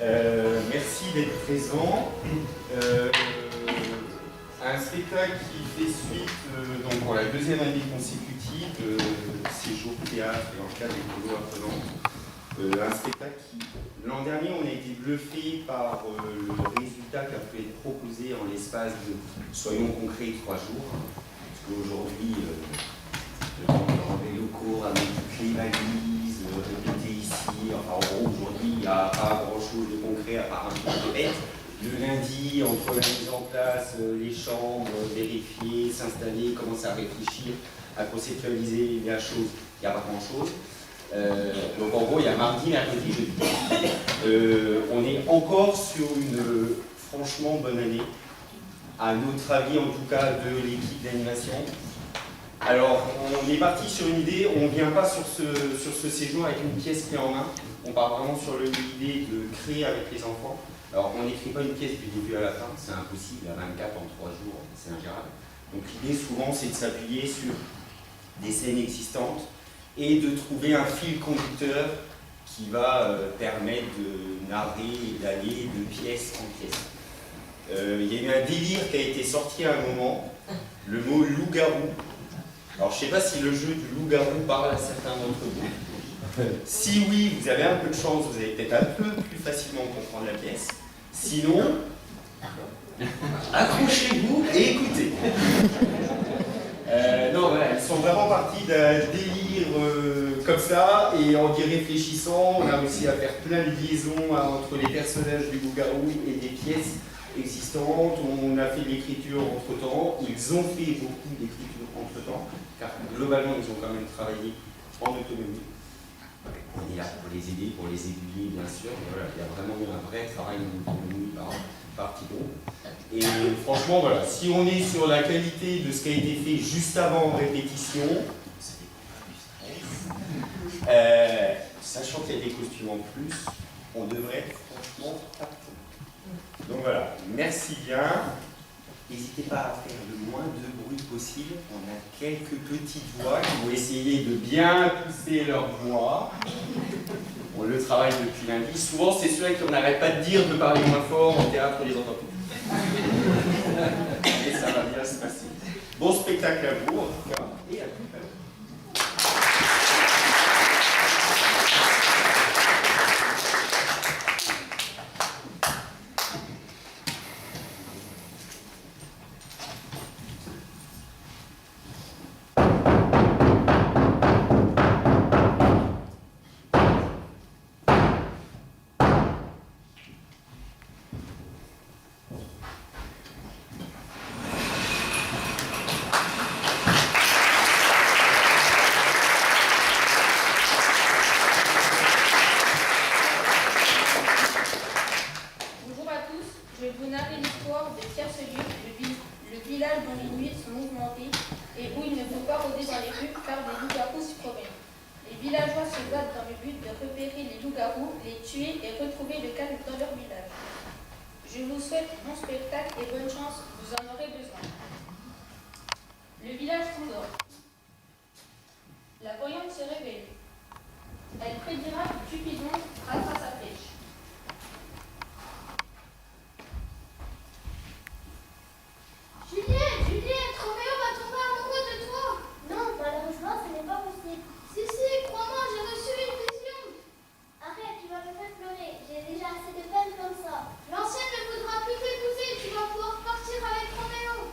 Merci d'être présent. Un spectacle qui fait suite donc pour la deuxième année consécutive, séjour théâtre et en cadre écolo apprenant. Un spectacle qui, l'an dernier, on a été bluffé par le résultat qui a pu être proposé en l'espace de, soyons concrets, 3 jours. Parce qu'aujourd'hui, dans les locaux, avec toutes les valises, répétées ici, enfin en gros, aujourd'hui, il n'y a pas grand-chose de concret à part un peu de bête. Le lundi, entre la mise en place, les chambres, vérifier, s'installer, commencer à réfléchir, à conceptualiser la chose, il n'y a pas grand-chose. Donc en gros, il y a mardi, mercredi, jeudi. On est encore sur une franchement bonne année, à notre avis en tout cas de l'équipe d'animation. Alors, on est parti sur une idée, on ne vient pas sur ce séjour avec une pièce clé en main, on part vraiment sur l'idée de créer avec les enfants. Alors, on n'écrit pas une pièce du début à la fin, c'est impossible, à 24 en 3 jours, c'est ingérable. Donc l'idée souvent, c'est de s'appuyer sur des scènes existantes et de trouver un fil conducteur qui va permettre de narrer et d'aller de pièce en pièce. Il y a eu un délire qui a été sorti à un moment, le mot loup-garou. Alors je ne sais pas si le jeu du loup-garou parle à certains d'entre vous. Si oui, vous avez un peu de chance, vous allez peut-être un peu plus facilement comprendre la pièce. Sinon, accrochez-vous et écoutez. Non, voilà, ils sont vraiment partis d'un délire comme ça, et en y réfléchissant, on a réussi à faire plein de liaisons entre les personnages du loup-garou et des pièces existantes. On a fait de l'écriture entre-temps, ils ont fait beaucoup d'écriture entre-temps, car globalement, ils ont quand même travaillé en autonomie. On est là pour les aider, pour les aiguiller, bien sûr, mais voilà, il y a vraiment eu un vrai travail en autonomie par Thibaut. Et franchement, voilà, si on est sur la qualité de ce qui a été fait juste avant en répétition, ça fait du stress. Sachant qu'il y a des costumes en plus, on devrait être franchement partout. Donc voilà, merci bien. N'hésitez pas à faire le moins de bruit possible. On a quelques petites voix qui vont essayer de bien pousser leur voix. On le travaille depuis lundi. Souvent, c'est ceux qu'on n'arrête pas de dire de parler moins fort en théâtre, on les entend plus. Et ça va bien se passer. Bon spectacle à vous, en tout cas, et à tout à l'heure. Je vous souhaite bon spectacle et bonne chance, vous en aurez besoin. Le village s'endort. La voyante se réveille. Elle prédira que Cupidon ratera sa flèche. Juliette, Juliette, Roméo va tomber amoureux de toi. Non, malheureusement, ce n'est pas possible. Si, crois-moi, j'ai reçu une vision. Arrête, tu vas me faire pleurer. J'ai déjà assez de peine comme ça. L'ancienne ne voudra plus t'épouser. Tu vas pouvoir partir avec Roméo.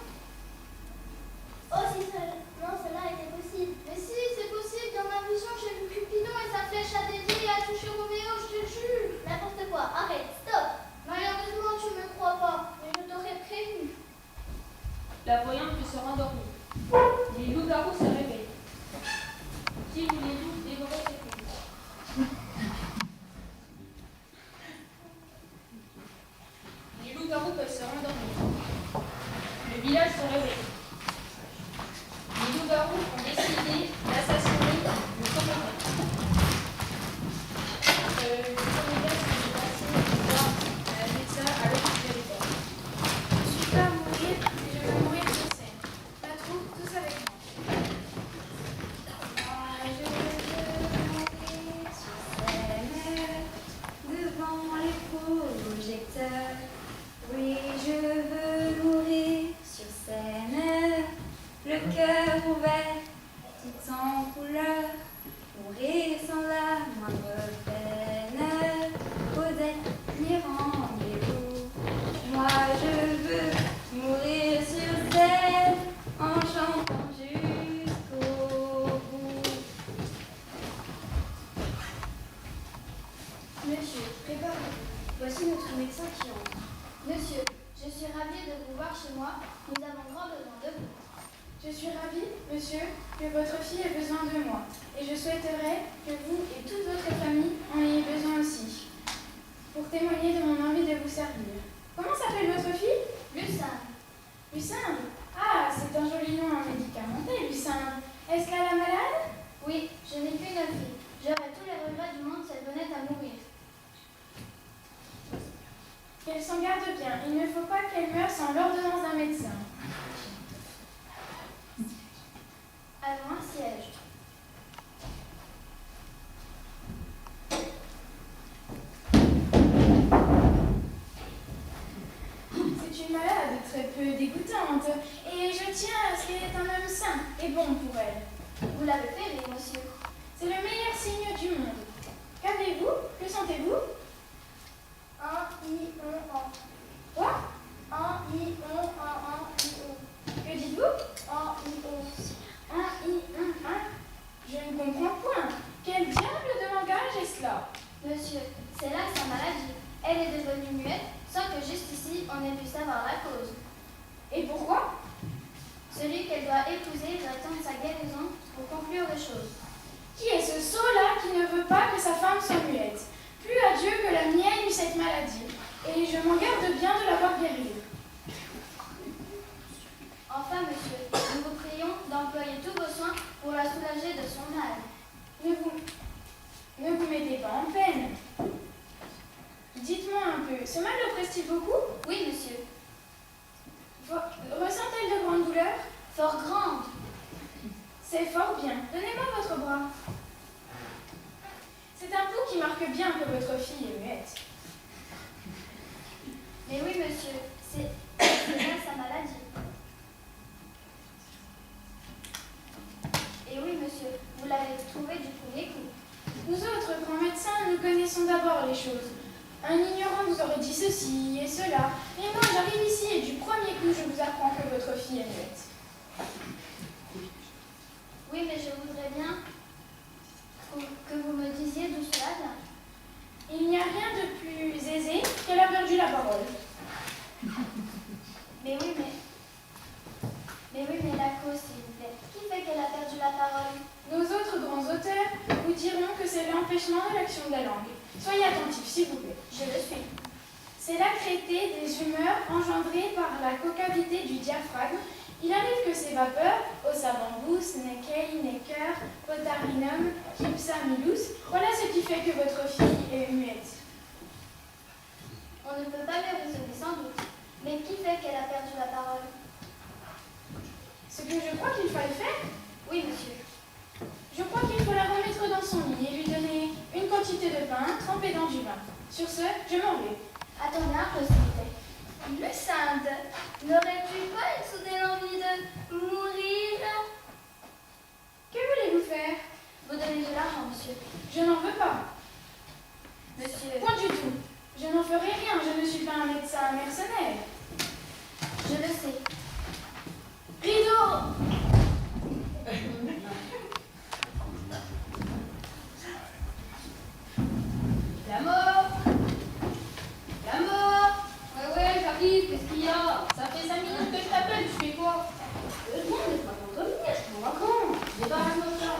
Oh, si non, cela était possible. Mais si, c'est possible. Dans ma vision, j'ai vu Cupidon et sa flèche a dédié et a touché Roméo, je te jure. N'importe quoi. Arrête, stop. Malheureusement, tu me crois pas. Mais je t'aurais prévenu. La voyante peut se rendormir. Les loups-garous se réveillent. Qui voulez-vous dévorer cette nuit? Les loups-garous peuvent se rendormir. Le village se réveille. Les loups-garous ont décidé d'assassiner le comédien. Le comédien s'est passé voir un médecin à l'hôpital de l'époque. Je suis pas à mourir et je vais mourir sur scène. La troupe, tous avec moi. Moi, je veux mourir sur scène devant les fous. du médecin qui entre. Monsieur, je suis ravie de vous voir chez moi. Nous avons grand besoin de vous. Je suis ravie, monsieur, que votre fille ait besoin de moi. Et je souhaiterais que vous et toute votre famille en ayez besoin aussi, pour témoigner de mon envie de vous servir. Comment s'appelle votre fille? Lucinde. Lucinde? Ah, c'est un joli nom médicamenté, Lucinde. Est-ce qu'elle est malade? Oui, je n'ai qu'une fille. J'aurais tous les regrets du monde si elle venait à mourir. Qu'elle s'en garde bien. Il ne faut pas qu'elle meure sans l'ordonnance d'un médecin. Allons, un siège. C'est une malade très peu dégoûtante. Et je tiens à ce qu'elle ait un homme sain et bon pour elle. Vous l'avez fait rire, monsieur. C'est le meilleur signe du monde. Qu'avez-vous? Que sentez-vous? En. Quoi? En. Que dites-vous? En. Je ne comprends point. Quel diable de langage est cela? Monsieur, c'est là sa maladie. Elle est devenue muette sans que juste ici on ait pu savoir la cause. Et pourquoi? Celui qu'elle doit épouser doit attendre sa guérison pour conclure les choses. Qui est ce sot-là qui ne veut pas que sa femme soit muette? Plus à Dieu que la mienne eut cette maladie, et je m'en garde bien de la voir guérir. Enfin, monsieur, nous vous prions d'employer tous vos soins pour la soulager de son mal. Ne vous mettez pas en peine. Dites-moi un peu, ce mal l'oppresse-t-il beaucoup? Oui, monsieur. Ressent-elle de grandes douleurs? Fort grande. C'est fort bien. Donnez-moi votre bras. C'est un pouls qui marque bien que votre fille est muette. Mais oui, monsieur, c'est là sa maladie. Et oui, monsieur, vous l'avez trouvé du premier coup. Nous autres grands médecins, nous connaissons d'abord les choses. Un ignorant vous aurait dit ceci et cela, et moi j'arrive ici et du premier coup je vous apprends que votre fille est muette. Oui, mais je voudrais bien que vous me disiez d'où cela vient. Il n'y a rien de plus aisé qu'elle a perdu la parole. Mais oui, mais la cause, s'il vous plaît. Qui fait qu'elle a perdu la parole? Nos autres grands auteurs vous diront que c'est l'empêchement de l'action de la langue. Soyez attentifs, s'il vous plaît. Je le suis. C'est l'accrété des humeurs engendrées par la concavité du diaphragme. Il arrive que ces vapeurs, ossabambus, nekei, necker, potarinum, kypsamilus, voilà ce qui fait que votre fille est muette. On ne peut pas le raisonner sans doute. Mais qui fait qu'elle a perdu la parole? Ce que je crois qu'il faille faire, Oui, monsieur. je crois qu'il faut la remettre dans son lit et lui donner une quantité de pain trempé dans du vin. Sur ce, je m'en vais. Attendez un peu, s'il vous plaît. Lucinde, n'aurais-tu pas une soudaine envie de mourir? Que voulez-vous faire? Vous donnez de l'argent, monsieur. Je n'en veux pas. Monsieur, Point du tout. Je n'en ferai rien, je ne suis pas un médecin mercenaire. je le sais. Rideau! La mort! La mort! Ouais, j'arrive, qu'est-ce qu'il y a? Ça fait 5 minutes que je t'appelle, tu fais quoi? Rien, mais pas pour revenir, je suis en vacances. Débarrasse-moi de ça.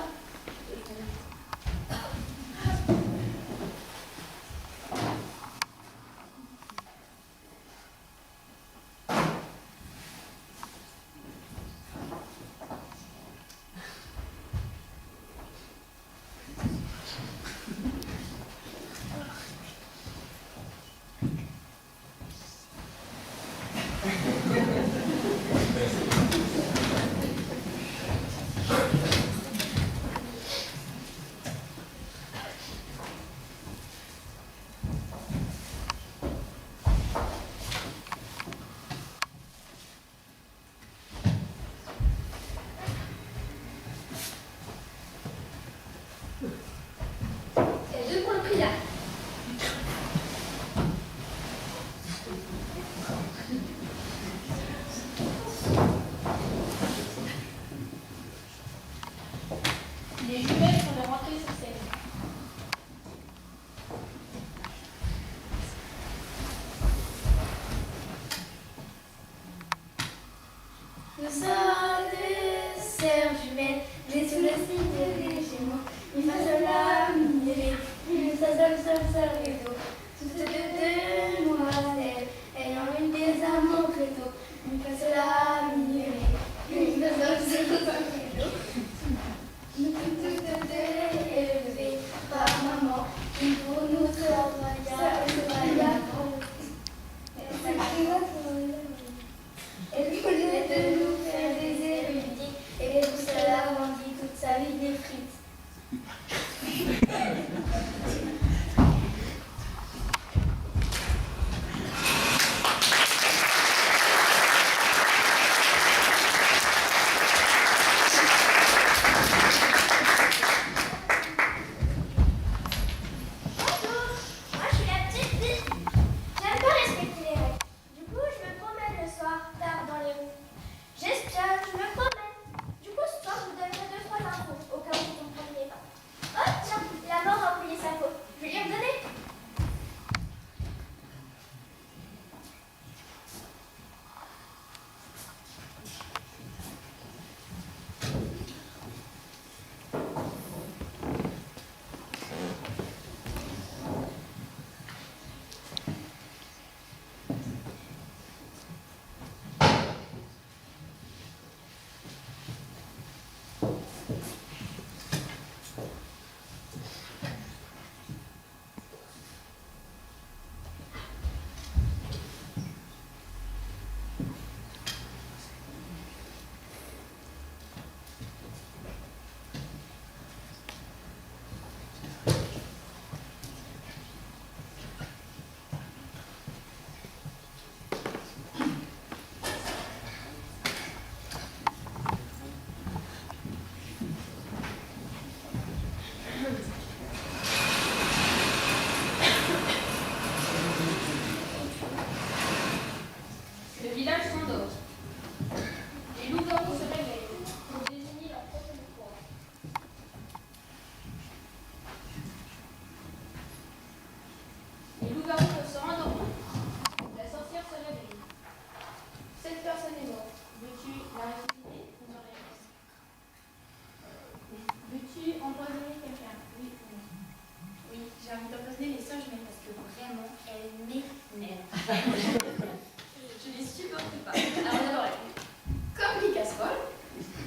Je les supporte pas. Alors d'abord, elles font comme des casseroles.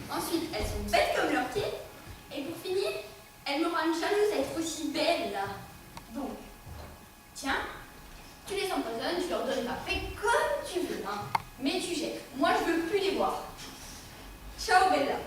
Ensuite, elles sont bêtes comme leurs pieds. Et pour finir, elles me rendent jalouse d'être aussi belles là. Donc, tiens, tu les empoisonnes, tu leur donnes pas fait comme tu veux, hein. Mais tu jettes. Moi, je veux plus les voir. Ciao, Bella.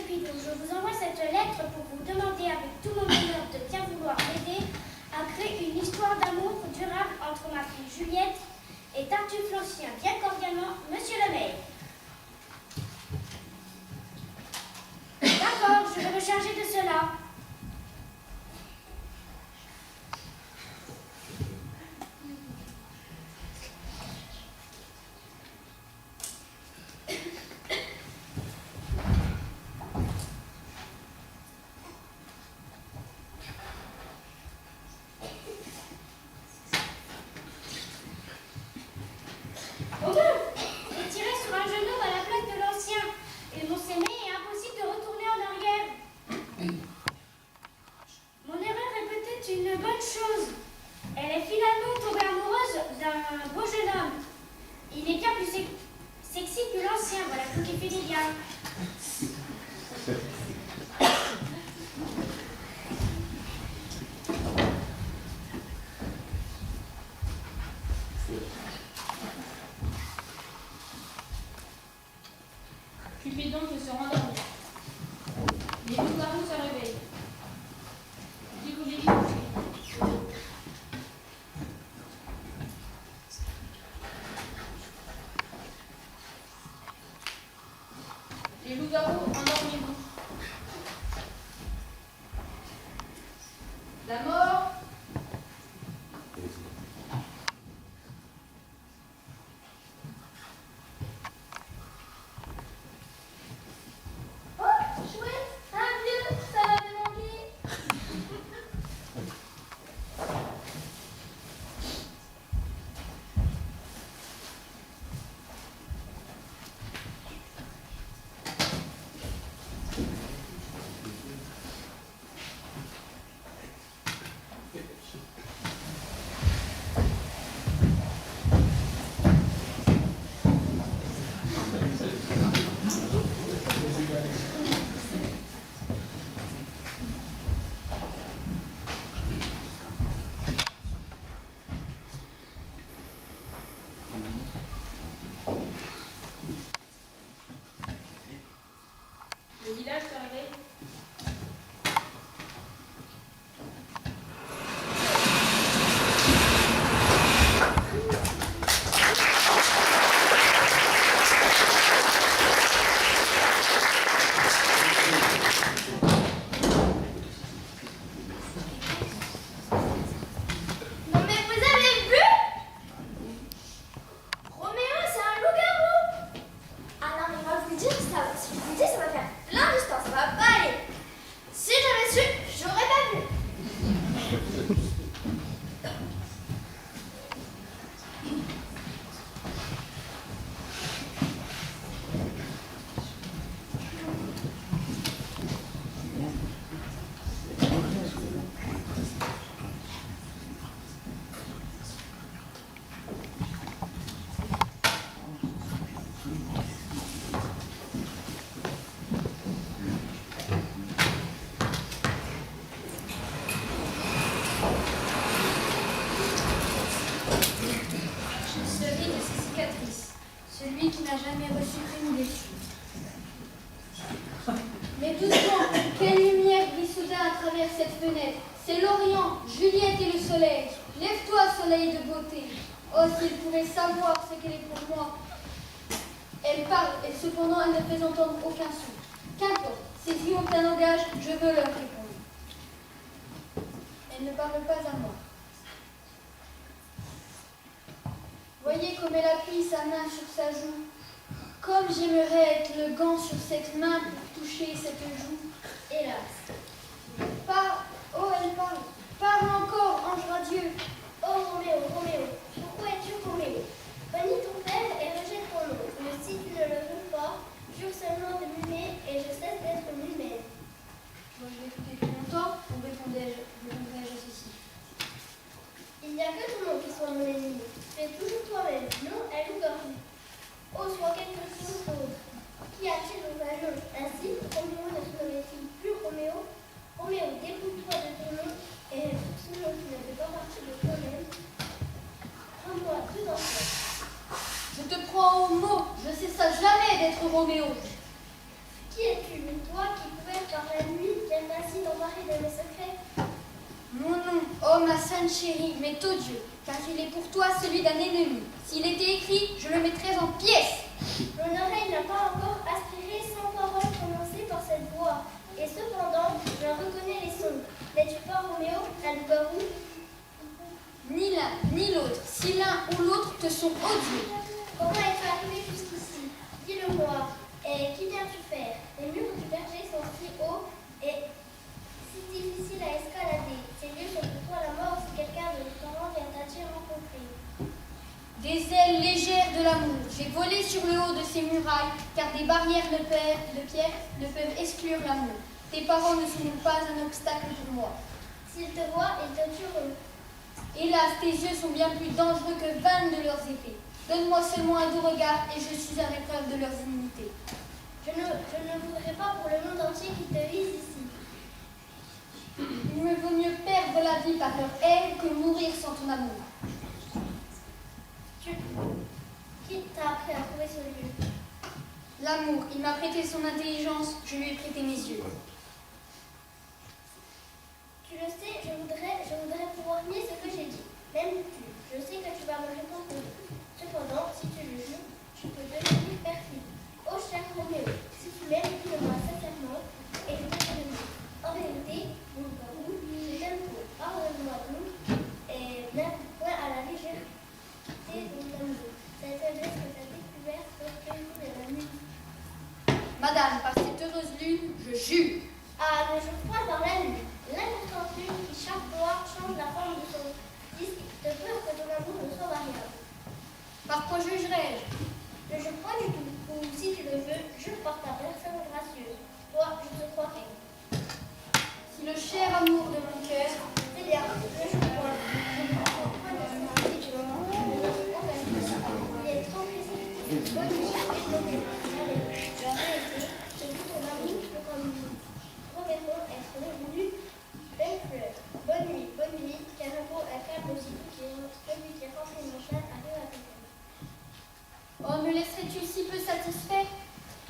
Cupidon, je vous envoie cette lettre pour vous demander avec tout mon bonheur de bien vouloir m'aider à créer une histoire d'amour durable entre ma fille Juliette et Tartuffe l'Ancien. Bien cordialement, Monsieur le maire. D'accord, je vais me charger de cela. Cupidon peut se rendormir. Les loups-garous se réveillent. Digouligou. Les loups-garous, endormez-vous. La mort. Le village se réveille. Non mais vous avez vu? Roméo, c'est un loup-garou. Ah non mais moi je vous dis, si je vous dis, ça va faire plein d'histoires, ça va pas aller. Si j'avais su, j'aurais pas vu. Celui de ses cicatrices, celui qui n'a jamais reçu qu'une blessure. Mais doucement, quelle lumière brille soudain à travers cette fenêtre. C'est l'Orient, Juliette et le soleil. Lève-toi, soleil de beauté. Oh, s'il pouvait savoir ce qu'elle est pour moi. Elle parle, et cependant elle ne fait entendre aucun son. Qu'importe, ses yeux ont un langage, je veux leur répondre. Elle ne parle pas à moi. Voyez comme elle appuie sa main sur sa joue. Comme j'aimerais être le gant sur cette main pour toucher cette joue. Hélas. Oh, elle parle. Parle encore, ange radieux. Oh Roméo, Roméo, pourquoi es-tu Roméo? Bannis ton père et rejette ton nom. Mais si tu ne le veux pas, jure seulement de m'aimer et je cesse d'être lui-même. Moi, je l'ai écouté depuis longtemps, vous répondrai-je à ceci. Il n'y a que ton nom qui soit mon ennemi. Fais toujours toi-même. Non, elle ou garde. Oh, sois quelque chose d'autre. Qu'y a-t-il dans un nom? Ainsi, Roméo ne se nommait-il plus Roméo? Roméo, dépouille-toi de ton nom et ce nom qui ne fait pas partie de toi-même. Prends-moi deux enfants. Je te prends au mot, je ne cesserai jamais d'être Roméo. Qui es-tu, toi qui de mes secrets. Mon nom, oh ma sainte chérie, m'est odieux, car il est pour toi celui d'un ennemi. S'il était écrit, je le mettrais en pièces. Mon oreille n'a pas encore aspiré 100 paroles prononcées par cette voix. Et cependant, j'en reconnais les sons. N'es-tu pas Roméo, la loup-garou? Ni l'un, ni l'autre. Si l'un ou l'autre te sont odieux. Comment es-tu arrivé jusqu'ici? Dis-le-moi. Et qu'y viens-tu faire? Les murs du berger sont si hauts et si difficiles à escalader. Ces lieux sont pour toi la mort si quelqu'un de nos parents vient t'y rencontrer. Des ailes légères de l'amour. J'ai volé sur le haut de ces murailles, car des barrières de pierre ne peuvent exclure l'amour. Tes parents ne sont pas un obstacle pour moi. S'ils te voient, ils te tueront. Hélas, tes yeux sont bien plus dangereux que 20 de leurs épées. Donne-moi seulement un doux regard et je suis à l'épreuve de leurs immunités. Je ne voudrais pas pour le monde entier qu'ils te lisent ici. Il me vaut mieux perdre la vie par leur haine que mourir sans ton amour. Qui t'a appris à trouver ce lieu? L'amour, il m'a prêté son intelligence, je lui ai prêté mes yeux. Tu le sais, je voudrais pouvoir nier ce que j'ai dit. Même tu. Je sais que tu vas me répondre oui. Cependant, si tu le jures, tu peux devenir perfide. Oh cher Roméo, si tu m'aimes, dis-le-moi sincèrement et je te le dis. En vérité, nous je t'aime trop. Pardonne-moi donc et n'aime point à la légèreté de ton amour. Cette faiblesse que tu as découverte lorsque de la nuit. Madame, par cette heureuse lune, je jure. Ah, ne joue point par la nuit. L'importante lune qui chaque mois change la forme de son disque de peur que ton amour ne soit variable. Par quoi jugerais-je? Ne joue pas du tout. Ou si tu le veux, jure par ta personne gracieuse. Toi, je te croirai. Si le cher amour de mon cœur, C'est bien, ne joue point. Si tu veux il est trop précis. Bonne nuit, Roméo. Allez, tu as arrêté. Je dis ton amour comme Roméo être devenu belle fleur. Bonne nuit, car un beau un câble aussi doux qui est celui qui a rentré mon chien arrive à côté. oh, me laisserais-tu si peu satisfait?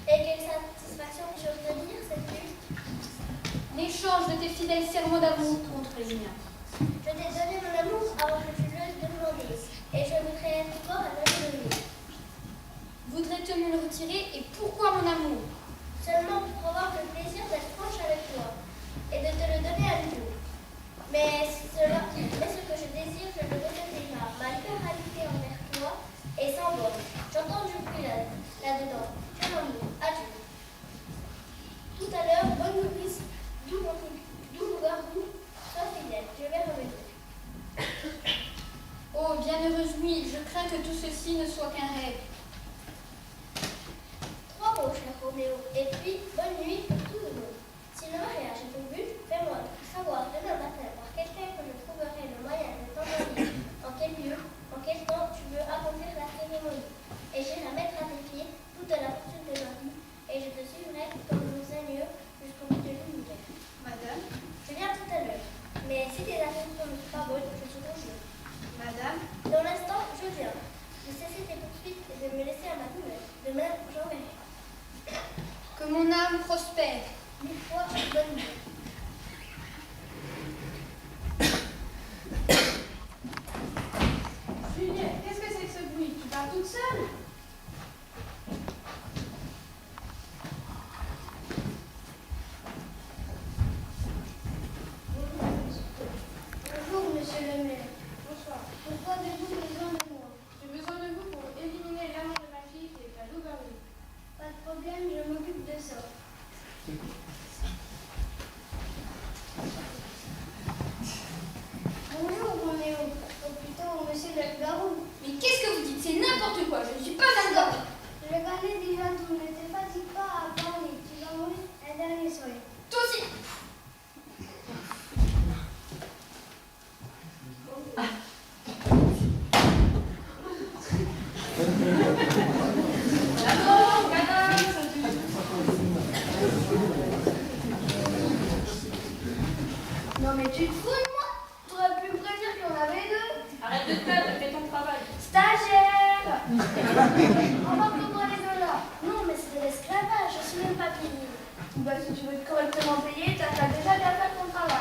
Et quelle satisfaction j'ose te dire cette nuit. L'échange de tes fidèles serments d'amour contre les miens. Je t'ai donné mon amour avant que tu l'euses demandé, et je voudrais être encore à te le donner. Voudrais-tu me le retirer et pourquoi mon amour? Seulement pour avoir le plaisir d'être franche avec toi, et de te le donner à nouveau. Mais ce que je désire, je le connais déjà. Ma libéralité envers toi est sans borne. J'entends du bruit là-dedans. Cher amour, adieu. Tout à l'heure, bonne nourrice, doux loup-garou, sois fidèle, je vais revenir. Oh, bienheureuse nuit, je crains que tout ceci ne soit qu'un rêve. Trois mots, cher Roméo, et puis bonne nuit pour tout le monde. Si le mariage est ton but, fais-moi savoir demain matin par quelqu'un que je trouverai le moyen de t'envoyer en quel lieu, en quel temps tu veux accomplir la cérémonie. Et j'irai mettre à tes pieds toute la fortune de ma vie, et je te suivrai comme nos aïeux jusqu'au bout de l'univers. Madame, Je viens tout à l'heure, mais si tes intentions ne sont pas bonnes, je te conjure. madame, Dans l'instant, je viens de cesser tes poursuites et de me laisser à ma douleur. Demain, j'enverrai. que mon âme prospère. 1000 fois bonne nuit. Juliette, qu'est-ce que c'est que ce bruit? Tu pars toute seule? Bonjour, monsieur le maire. Bonsoir. Pourquoi avez-vous besoin de moi? J'ai besoin de vous pour éliminer l'amour de ma fille qui est la loup-garou. Pas de problème, je m'occupe de ça. Bonjour, Roméo. Ou plutôt, monsieur le garou. Mais qu'est-ce que vous dites? C'est n'importe quoi, je ne suis pas un garde. Je le connais déjà tout. Ne te fatigue pas à parler. Tu vas mourir un dernier soir. Toi aussi. Non, mais tu te fous de moi? Tu aurais pu me prévenir qu'il y en avait deux. Arrête de te perdre, fais ton travail. Stagiaire. Embarque-moi les deux là. Non, mais c'est de l'esclavage. Je suis même pas payée. Bah, si tu veux être correctement payé, t'as déjà bien fait ton travail.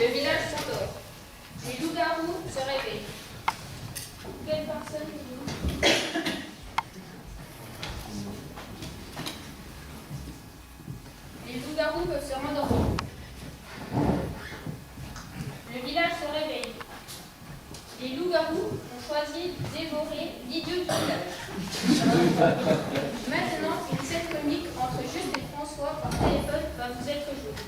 Le village s'endort. Les loups-garous se réveillent. Quelle personne Les loups-garous peuvent se rendormir. Le village se réveille. Les loups-garous ont choisi de dévorer l'idiot du village. Maintenant, une scène comique entre Juste et François par téléphone va vous être jouée.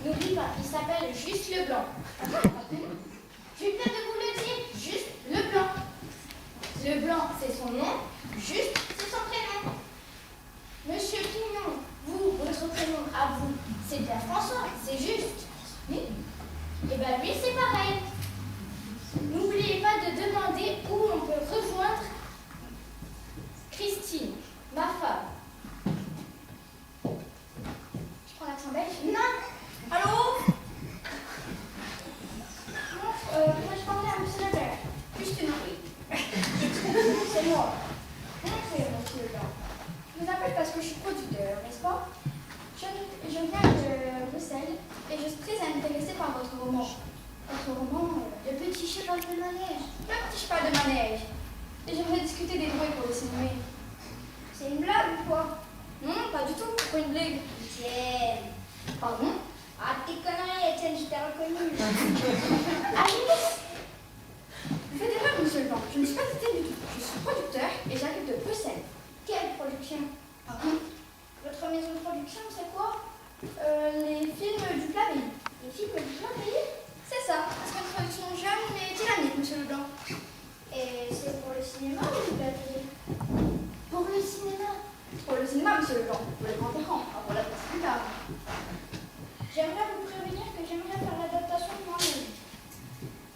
N'oublie pas, il s'appelle Juste Leblanc. Je viens de vous le dire, Juste Leblanc. Leblanc, c'est son nom, Juste, c'est son prénom. Monsieur Pignon, vous, votre prénom à vous, c'est bien François, c'est Juste. Oui. Et bien lui, c'est pareil. N'oubliez pas de demander où on peut rejoindre Christine, ma femme. Je prends l'accent belge. Non. Allô? Non, moi je parlais à M. Lebert. Juste une oui. C'est moi. Bonjour, M. Lebert. Je vous appelle parce que je suis producteur, n'est-ce pas? Je viens de Bruxelles et je suis très intéressée par votre roman. Votre roman, Le petit cheval de manège. Le petit cheval de manège. Et j'aimerais discuter des droits pour le cinéma. C'est une blague ou quoi? Non, pas du tout. Pourquoi une blague? Tiens. Pardon? Ah, tes conneries, Étienne, je t'ai reconnu. Alice! Vous faites erreur, monsieur Leblanc. Je ne suis pas Étienne du tout. Je suis producteur et j'arrive de Bruxelles. Quelle production? Pardon? Votre maison de production, c'est quoi? Les films du Clavier. Les films du Clavier? C'est ça. C'est une production jeune mais dynamique, monsieur Leblanc. Et c'est pour le cinéma ou du Clavier? Pour le cinéma. Pour le cinéma, monsieur Leblanc. Pour le grand écran. Ah, pour la place plus tard. J'aimerais vous prévenir que j'aimerais faire l'adaptation de moi-même.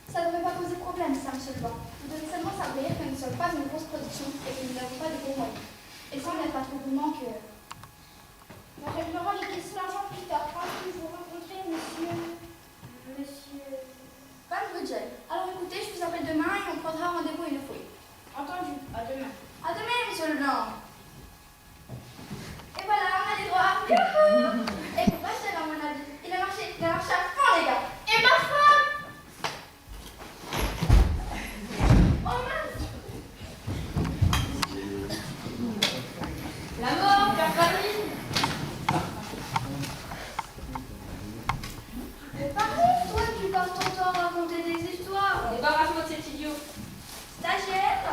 Ça ne devrait pas poser problème, ça, monsieur Leblanc. Vous devez seulement savoir que nous ne sommes pas une grosse production et que nous n'avons pas de gros moyens. Et ça, on n'a pas trop de manque. On réglera les questions d'argent plus tard. Quand vous rencontrez monsieur Van Brugel. Alors écoutez, je vous appelle demain et on prendra rendez-vous une fois. Entendu. À demain. À demain, monsieur Leblanc. Et voilà, on a les droits. Youhou! Et pour passer à mon avis, il a marché à fond, les gars. Et ma femme! Oh mince! La mort, Père Paris. Mais Paris, toi, tu passes ton temps à raconter des histoires. Débarrasse-moi de cet idiot. Stagiaire!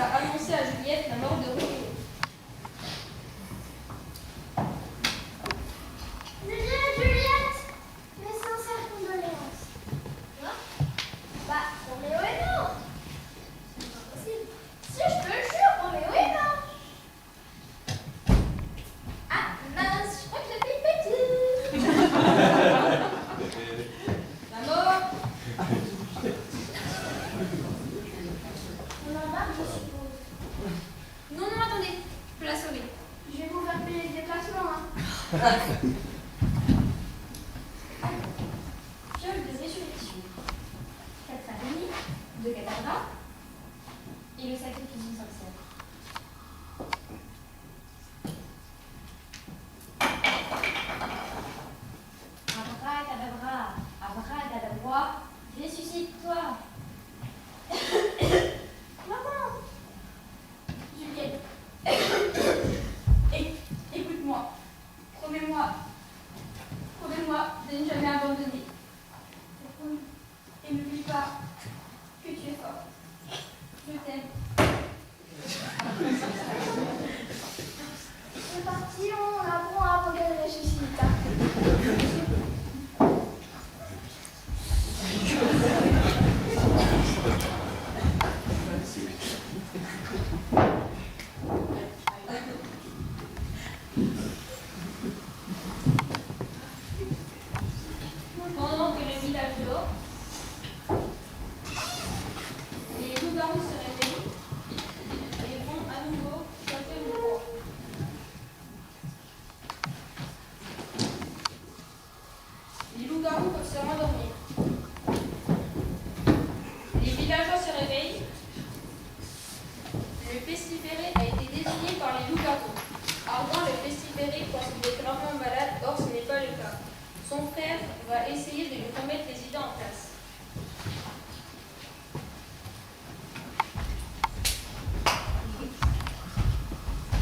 va annoncer à Juliette la mort de Roméo. Juliette, mes sincères condoléances. Quoi? Bah, Roméo est mort. C'est pas possible. Si, je te le jure, Roméo est mort. Ah, mince, je crois que j'ai fait une bêtise. La mort. On embarque, je suppose. Non, non, attendez, je peux la sauver. Je vais vous faire payer le déplacement, hein. Viol de résurrection. 4 araignées, 2 cadavres et le sacrifice d'une sorcière. Abracadabra, abracadabra, ressuscite-toi. Maman! Juliette, écoute-moi. Promets-moi de ne jamais abandonner. Et n'oublie pas que tu es forte. Je t'aime. C'est parti, on apprend avant qu'elle ressuscite. Hein. Pendant que le village dort, les loups-garous se réveillent et vont à nouveau chasser le proie. Les loups-garous peuvent se rendormir. Les villageois se réveillent. Le pestiféré a été désigné par les loups-garous. Ardent, le pestiféré pense qu'il est gravement malade, or ce n'est pas le cas. Son frère va essayer de lui remettre les idées en place.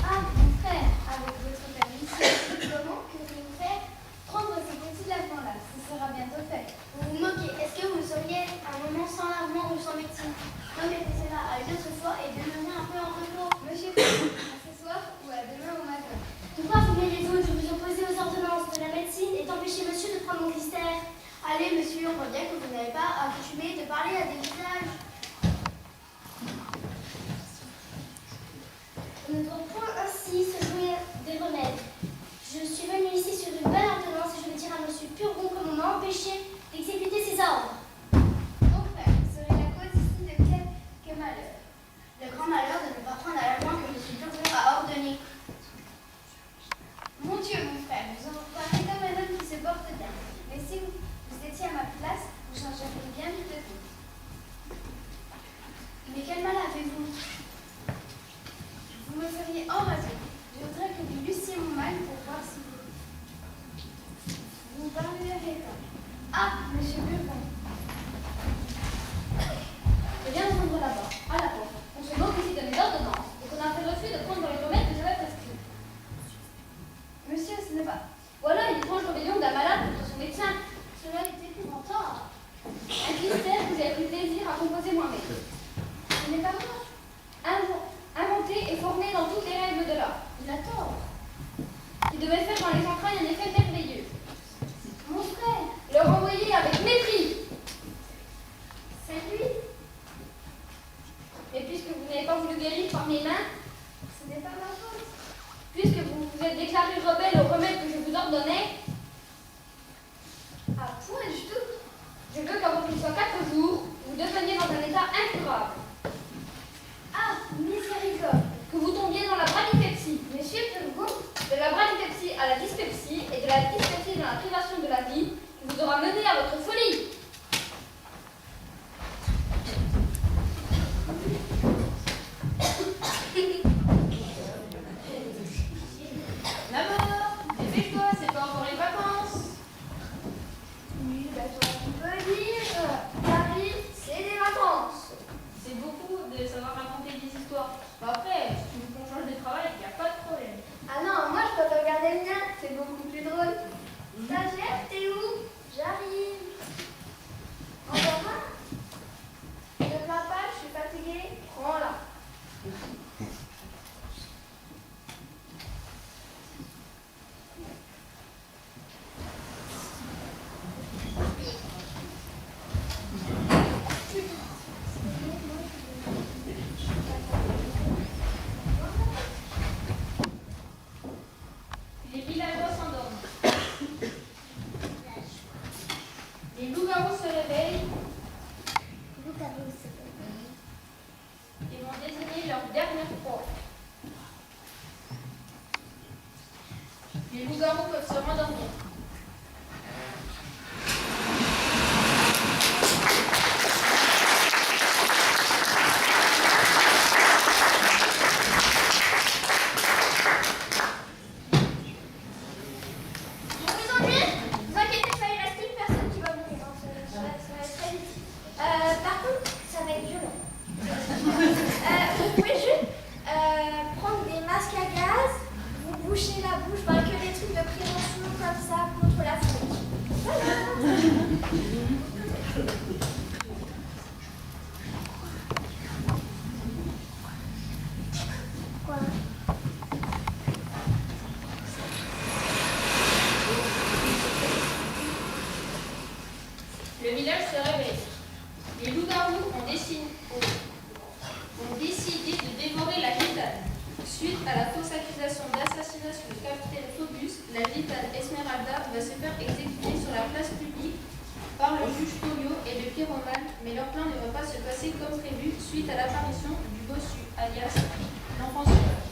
Ah, mon frère, avec votre permission, comment que je vous faire prendre ces petits lavements-là? Ce sera bientôt fait. Vous vous moquez. Est-ce que vous seriez un moment sans lavement ou sans médecine? Non, mais laissez-la à une autre fois et demeurez un peu en repos. Monsieur, à ce soir ou à demain au matin. Pourquoi vous mêlez les autres? Je vous opposez aux ordonnances de la médecine et d'empêcher monsieur de prendre mon mystère. Allez, monsieur, on voit bien que vous n'avez pas accoutumé de parler à des visages. On ne doit point ainsi se jouer des remèdes. Je suis venue ici sur une bonne ordonnance et je veux dire à monsieur Purgon qu'on m'a empêché d'exécuter ses ordres. Mon frère, vous serez la cause ici de quelque malheur. Le grand malheur de ne pas prendre à la main que monsieur Purgon a ordonné. Mon Dieu, mon frère, vous en parlez comme un homme qui se porte bien. Mais si vous étiez à ma place, vous changeriez bien vite de vie. Mais quel mal avez-vous? Vous me feriez enrager. Je voudrais que vous lussiez mon mal pour voir si vous parlerez pas. Ah, monsieur Burgon. Je viens d'entendre là-bas, à la porte. On se moque ici de mes ordonnances et qu'on a fait refus de prendre les remèdes que j'avais prescrits. Monsieur, ce n'est pas... Voilà une étrange rébellion d'un malade contre son médecin. Cela est épouvantable. Un mystère que j'ai pris plaisir à composer moi-même. Ce n'est pas moi. Inventé et formé dans toutes les règles de l'art. Il a tort. Qui devait faire dans les entrailles un effet merveilleux. Mon frère, Le renvoyer avec mépris. c'est lui. Mais puisque vous n'avez pas voulu guérir par mes mains, Ce n'est pas ma faute. puisque vous vous êtes déclaré rebelle au remède que je vous ordonnais, Ah, point du tout. je veux qu'avant qu'il soit 4 jours, vous deveniez dans un état incurable. Ah, miséricorde. Que vous tombiez dans la bradypepsie. Monsieur Purgon, De la bradypepsie à la dyspepsie et de la dyspepsie dans la privation de la vie, qui vous aura mené à votre folie. La mort, dépêche-toi, c'est pas encore les vacances. oui, bah toi, tu peux dire. Paris, c'est des vacances. C'est beaucoup de savoir raconter des histoires. Bah après, si tu veux qu'on change de travail, il n'y a pas de problème. Ah non, moi je peux te regarder le mien, c'est beaucoup plus drôle. Stagiaire, t'es où? J'arrive. Les loups-garous peuvent se rendormir. Vous vous ennuyez? Vous inquiétez pas, il reste une personne qui va mourir. Ça va être très vite. Par contre, ça va être violent. Vous pouvez juste prendre des masques à gaz, vous bouchez la bouche, que des trucs de prévention comme ça contre la folie. Voilà. Quoi? Le village se réveille. Les loups-garous ont décidé de dévorer la gitane. Suite à la fausse accusation d'assassinat sur le capitaine Phobus, la gitane Esmeralda va se faire exécuter sur la place publique par le juge Polio et le pyromane, mais leur plan ne va pas se passer comme prévu suite à l'apparition du bossu, alias l'enfant sauvage.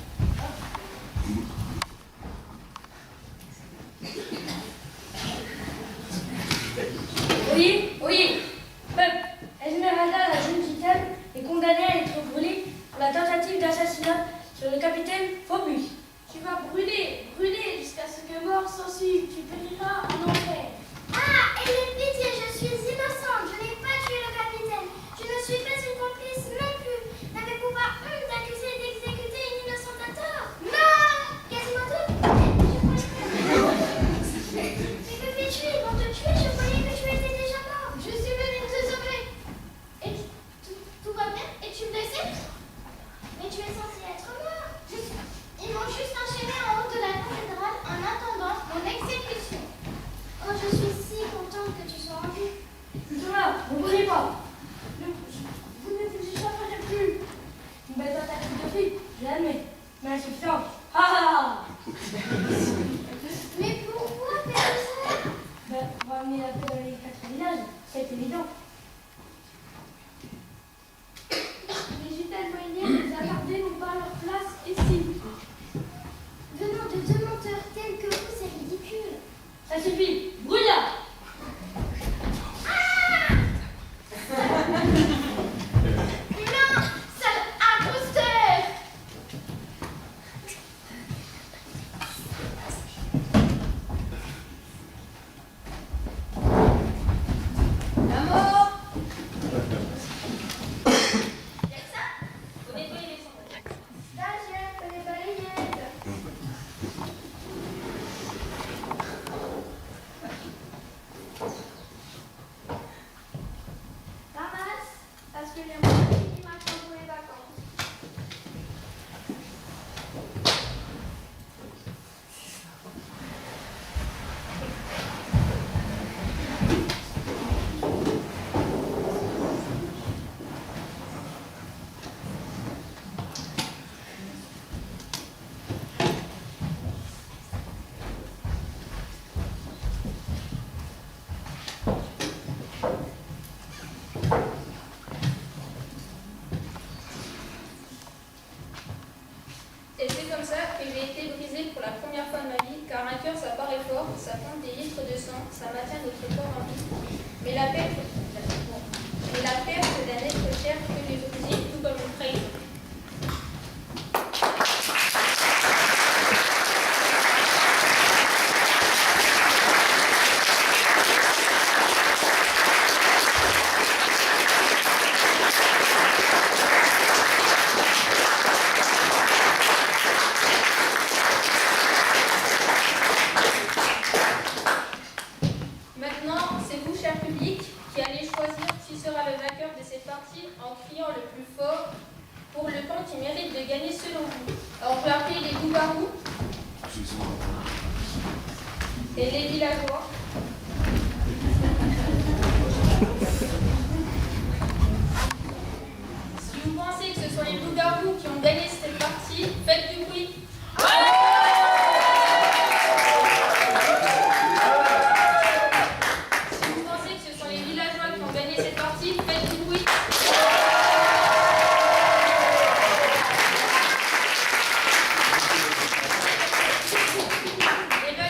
Oui, peuple, Esmeralda, la jeune gitane, est condamnée à être brûlée pour la tentative d'assassinat sur le capitaine Phobus. Tu vas brûler jusqu'à ce que mort s'ensuive. Tu périras en enfer. Ah, ayez pitié, je suis innocente. Je n'ai pas tué le capitaine. Je ne suis pas une complice non plus. N'avez-vous pas honte d'accuser et d'exécuter une innocente à tort? Non! Quasimodo? Mais que fais-tu? Ils vont te tuer. Je croyais que tu étais déjà mort. Je suis venue te sauver. Et tout va bien? Es-tu blessé? Mais tu es censé être mort. Ils m'ont juste enchaîné en haut de la cathédrale en attendant mon exécution. Oh, je suis si contente que tu sois en vie. Thomas, ne bougez pas. Vous ne vous échapperez plus. Une belle tentative de fuite, je l'admets, mais insuffisante. Ah ah ah. Mais pourquoi faire ça? On va amener la paix dans les 4 villages, c'est évident. Les gitanes moyennes et les attardés n'ont pas leur place ici. Venant de deux menteurs tels que vous, c'est ridicule. Ça suffit, brûle-la. Non, sale imposteur! La mort! Y'a que ça? Faut nettoyer les cendres. Là, j'ai un peu les balayettes. Ramasse, parce que j'ai mon ami qui m'attend pour les vacances. Et c'est comme ça que j'ai été brisée pour la première fois de ma vie, car un cœur ça paraît fort, ça pompe des litres de sang, ça maintient notre corps en vie. Mais la perte d'un être cher que les aussi, tout comme une trahison. Maintenant, c'est vous, cher public, qui allez choisir qui sera le vainqueur de cette partie en criant le plus fort pour le camp qui mérite de gagner selon vous. Alors, on peut appeler les loups-garous et les villageois. Si vous pensez que ce sont les loups-garous qui ont gagné cette partie, faites du bruit. Si vous pensez que ce sont les villageois qui ont gagné cette partie, faites du bruit. Eh bien,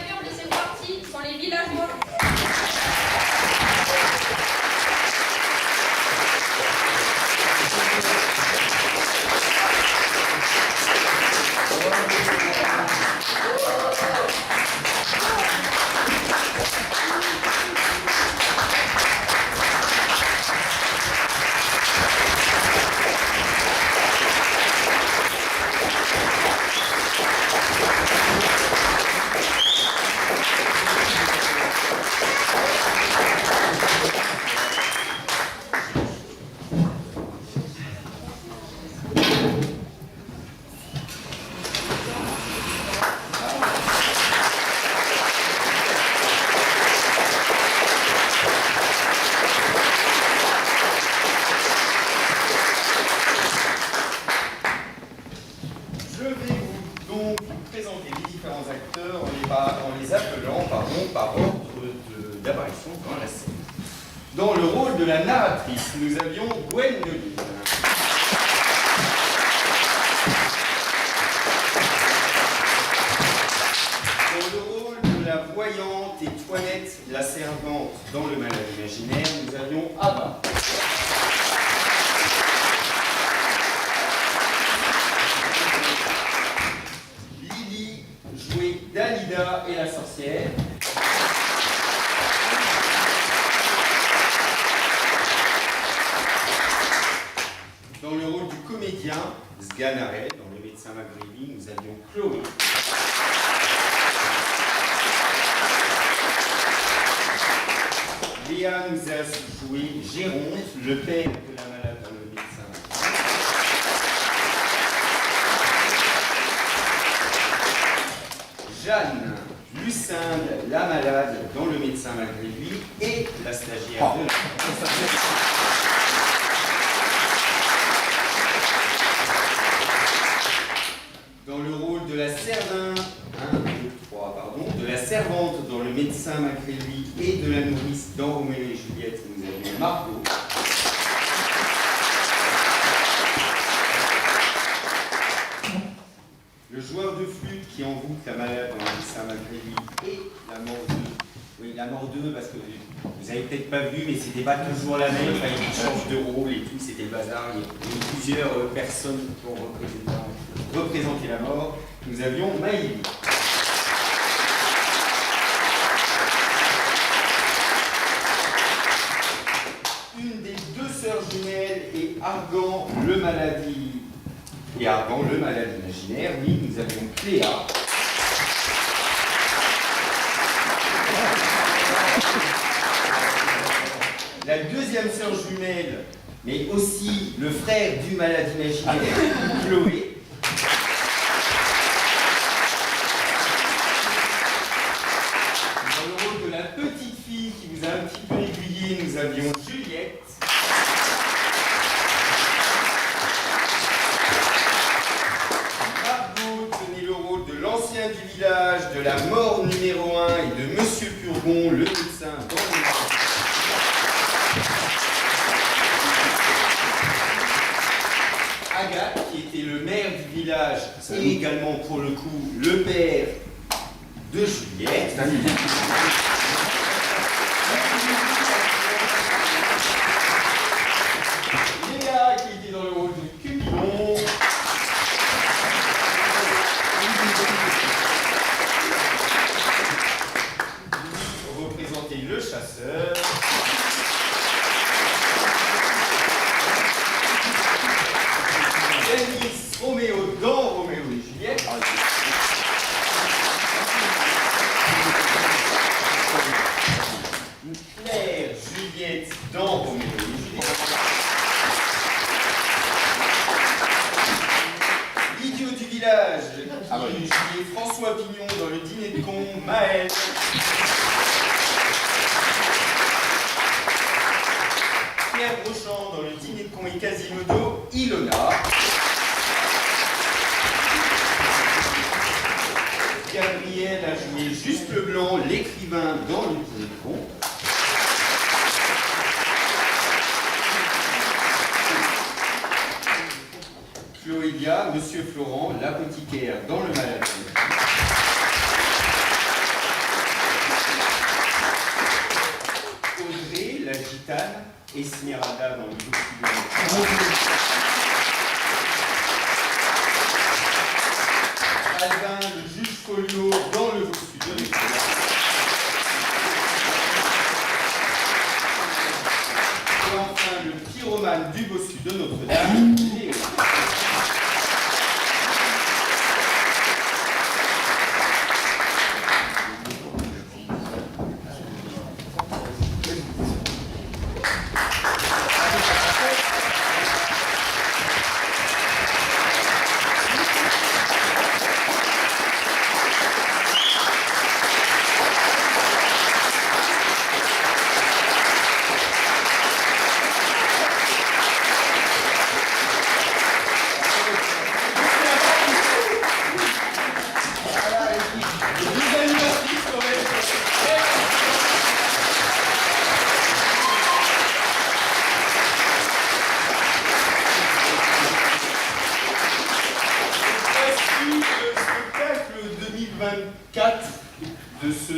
les appelant par ordre d'apparition dans la scène. Dans le rôle de la narratrice, nous avions Gwendoline. Dans le rôle de la voyante et Toinette, la servante dans Le Malade imaginaire, nous avions Abba. Lily jouait Dalida et la sorcière. Dans le rôle du comédien, Sganarelle, dans Le Médecin Maghrébin, nous avions Chloé. Léa nous a joué Géronte, le père de la malade dans Le Médecin Maghrébin. Jeanne, Lucinde, la malade dans Le Médecin malgré lui et la stagiaire de la... Dans le rôle de la servante, de la servante dans Le Médecin malgré lui et de la nourrice dans Roméo et Juliette, nous avions Margot. Le joueur de flûte qui envoûte la malade dans Le Médecin malgré lui et la mordeuse. Oui, la mordeuse, parce que vous avez peut-être pas vu, mais c'était pas toujours la même, il fallait qu'il change de rôle et tout, c'était le bazar. Il y avait plusieurs personnes pour représenter la mort. Nous avions Maïli. Une des deux sœurs jumelles est Argan le maladie. Et Argan le malade imaginaire, oui, nous avions Cléa. La deuxième sœur jumelle, mais aussi le frère du malade imaginaire, Chloé. Dans le rôle de la petite fille qui vous a un petit peu aiguillé, nous avions Juliette. Margot tenait le rôle de l'ancien du village, de la mort numéro 1 et de Monsieur Purgon, le médecin dans le Agathe, qui était le maire du village et également pour le coup le père de Juliette. Léa, qui était dans le rôle de Cupidon. Représentait le chasseur. Denis, Roméo dans Roméo et Juliette. Claire, Juliette dans Roméo et Juliette. L'idiot du village, qui jouait François Pignon dans Le Dîner de con, Maël. Pierre Brochant dans Le Dîner de con et Quasimodo, Ilona. Gabriel a joué Juste Leblanc, l'écrivain dans Le Dîner de con. Chloélia, Monsieur Florent, l'apothicaire dans Le Malade. Audrey, la gitane, Esmeralda dans Le Document. Albin, le juge Folio dans Le Vauxhall de et enfin le pyromane du bossu de Notre-Dame, Léo.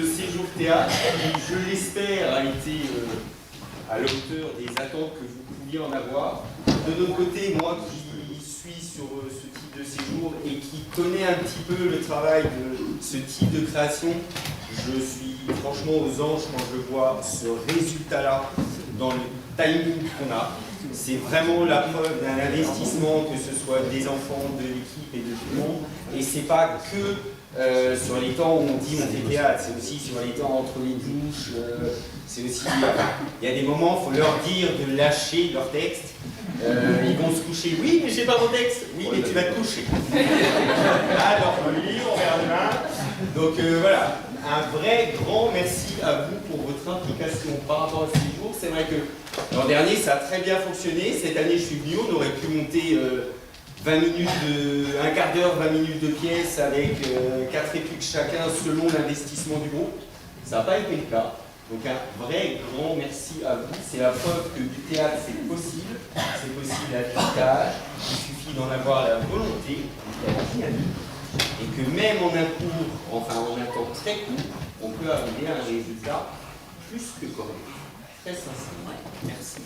ce séjour théâtre qui, je l'espère, a été à la hauteur des attentes que vous pouviez en avoir. De notre côté, moi qui suis sur ce type de séjour et qui connais un petit peu le travail de ce type de création, je suis franchement aux anges quand je vois ce résultat-là dans le timing qu'on a. C'est vraiment la preuve d'un investissement, que ce soit des enfants, de l'équipe et de tout le monde. Et c'est pas que sur les temps où on dit on fait théâtre, c'est aussi sur les temps entre les douches. C'est aussi, il y a des moments, il faut leur dire de lâcher leur texte. Ils vont se coucher. Oui, mais j'ai pas mon texte. Oui, mais tu vas te coucher. Alors, on lit, on verra demain. Donc voilà, un vrai grand merci à vous pour votre implication par rapport à ce séjour. C'est vrai que l'an dernier, ça a très bien fonctionné. Cette année, je suis venu, on aurait pu monter 20 minutes un quart d'heure, 20 minutes de pièce avec 4 répliques chacun selon l'investissement du groupe. Ça n'a pas été le cas. Donc un vrai grand merci à vous. C'est la preuve que du théâtre c'est possible à tout âge. Il suffit d'en avoir la volonté, la dynamique, et que même en un cours, enfin en un temps très court, on peut arriver à un résultat plus que correct. Très sincèrement. Merci.